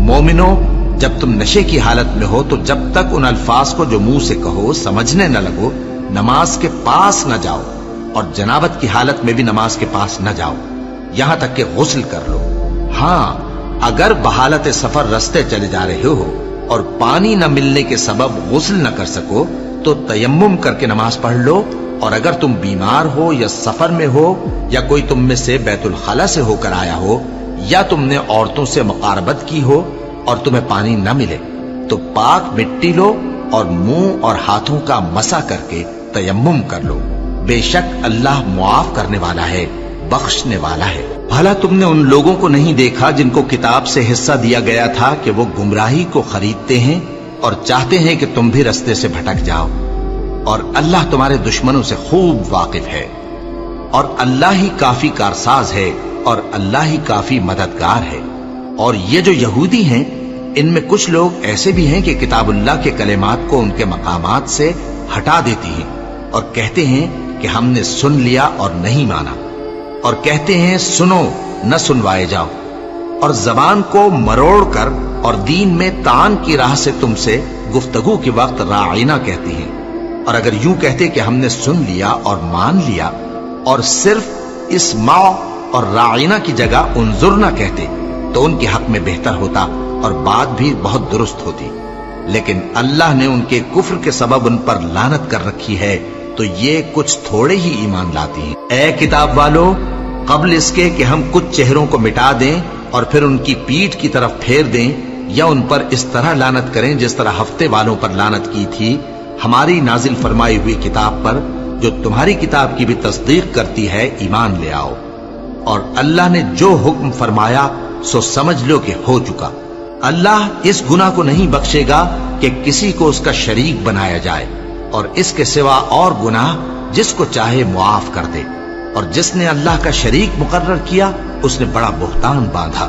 मोमिनो, जब तुम नशे की हालत में हो तो जब तक उन अल्फाज को जो मुंह से कहो समझने न लगो, नमाज के पास न जाओ, और जनाबत की हालत में भी नमाज के पास न जाओ, यहां तक कि गुस्ल कर लो। हाँ, अगर बहालत सफर रास्ते चले जा रहे हो और पानी न मिलने के सबब गुस्ल न कर सको तो तयम्मुम करके नमाज पढ़ लो, और अगर तुम बीमार हो या सफर में हो या कोई तुम में से बैतुल खला से होकर आया हो या तुमने औरतों से मुकारबत की हो और तुम्हें पानी न मिले तो पाक मिट्टी लो और मुंह और हाथों का मसा करके तयम्मुम कर लो। बेशक अल्लाह मुआफ करने वाला है, बख्शने वाला है। भला तुमने उन लोगों को नहीं देखा जिनको किताब से हिस्सा दिया गया था कि वो गुमराही को खरीदते हैं और चाहते हैं कि तुम भी रास्ते से भटक जाओ, और अल्लाह तुम्हारे दुश्मनों से खूब वाकिफ है, और अल्लाह ही काफी कारसाज है, और अल्लाह ही काफी मददगार है। और ये जो यहूदी हैं, इनमें कुछ लोग ऐसे भी हैं कि किताबुल्लाह के कलेमात को उनके मकामात से हटा देती हैं और कहते हैं कि हमने सुन लिया और नहीं माना, और कहते हैं सुनो न सुनवाए जाओ, और जबान को मरोड़ कर और दीन में तान की राह से तुमसे गुफ्तगू के वक्त राइना कहती हैं। और अगर यूं कहते कि हमने सुन लिया और मान लिया और सिर्फ इस माँ और राइना की जगह उन्जुर न कहते तो उनके हक में बेहतर होता और बात भी बहुत दुरुस्त होती। लेकिन अल्लाह ने उनके कुफ्र के सबब उन पर लानत कर रखी है, तो ये कुछ थोड़े ही ईमान लाती हैं। ऐ किताब वालों, कबल इसके कि हम कुछ चेहरों को मिटा दें और फिर उनकी पीठ की तरफ फेर दें या उन पर इस तरह लानत करें जिस तरह हफ्ते वालों पर लानत की थी, हमारी नाजिल फरमाई हुई किताब पर जो तुम्हारी किताब की भी तस्दीक करती है, ईमान ले आओ। और अल्लाह ने जो हुक्म फरमाया सो समझ लो कि हो चुका। अल्लाह इस गुनाह को नहीं बख्शेगा कि किसी को उसका शरीक बनाया जाए, और इसके सिवा और गुनाह जिसको चाहे मुआफ कर दे, और जिसने अल्लाह का शरीक मुकर्रर किया उसने बड़ा बुहतान बांधा।